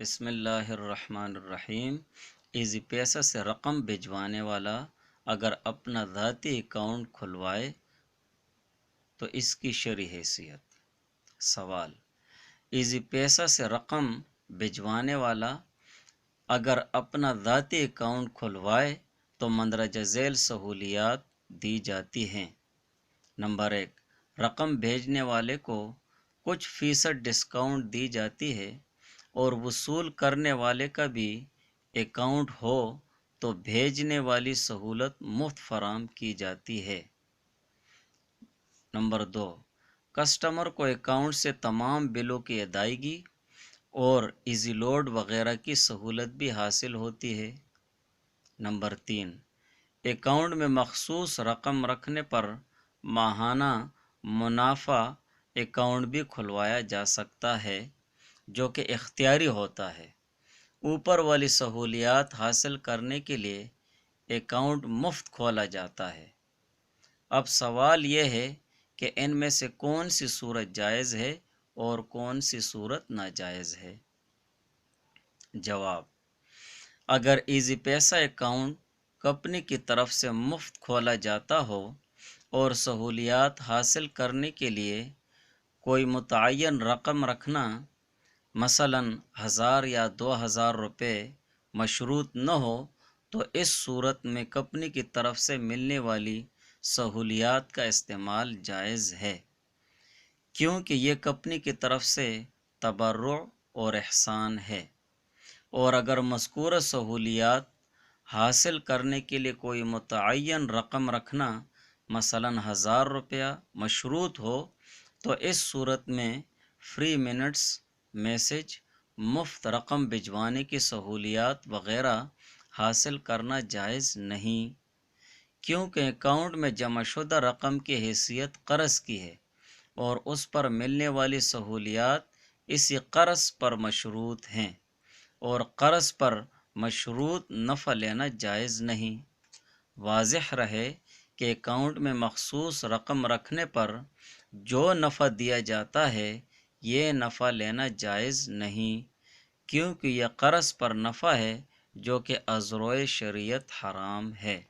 بسم اللہ الرحمن الرحیم۔ ایزی پیسہ سے رقم بھجوانے والا اگر اپنا ذاتی اکاؤنٹ کھلوائے تو اس کی شرعی حیثیت۔ سوال: ایزی پیسہ سے رقم بھجوانے والا اگر اپنا ذاتی اکاؤنٹ کھلوائے تو مندرجہ ذیل سہولیات دی جاتی ہیں۔ نمبر 1، رقم بھیجنے والے کو کچھ فیصد ڈسکاؤنٹ دی جاتی ہے، اور وصول کرنے والے کا بھی اکاؤنٹ ہو تو بھیجنے والی سہولت مفت فراہم کی جاتی ہے۔ نمبر 2، کسٹمر کو اکاؤنٹ سے تمام بلوں کی ادائیگی اور ایزی لوڈ وغیرہ کی سہولت بھی حاصل ہوتی ہے۔ نمبر 3، اکاؤنٹ میں مخصوص رقم رکھنے پر ماہانہ منافع اکاؤنٹ بھی کھلوایا جا سکتا ہے، جو کہ اختیاری ہوتا ہے۔ اوپر والی سہولیات حاصل کرنے کے لیے اکاؤنٹ مفت کھولا جاتا ہے۔ اب سوال یہ ہے کہ ان میں سے کون سی صورت جائز ہے اور کون سی صورت ناجائز ہے؟ جواب: اگر ایزی پیسہ اکاؤنٹ کمپنی کی طرف سے مفت کھولا جاتا ہو اور سہولیات حاصل کرنے کے لیے کوئی متعین رقم رکھنا، مثلاً 1000 یا 2000 روپے مشروط نہ ہو، تو اس صورت میں کمپنی کی طرف سے ملنے والی سہولیات کا استعمال جائز ہے، کیونکہ یہ کمپنی کی طرف سے تبرع اور احسان ہے۔ اور اگر مذکورہ سہولیات حاصل کرنے کے لیے کوئی متعین رقم رکھنا، مثلاً 1000 روپیہ مشروط ہو، تو اس صورت میں فری منٹس، میسج، مفت رقم بھجوانے کی سہولیات وغیرہ حاصل کرنا جائز نہیں، کیونکہ اکاؤنٹ میں جمع شدہ رقم کی حیثیت قرض کی ہے اور اس پر ملنے والی سہولیات اسی قرض پر مشروط ہیں، اور قرض پر مشروط نفع لینا جائز نہیں۔ واضح رہے کہ اکاؤنٹ میں مخصوص رقم رکھنے پر جو نفع دیا جاتا ہے، یہ نفع لینا جائز نہیں، کیونکہ یہ قرض پر نفع ہے جو کہ از روئے شریعت حرام ہے۔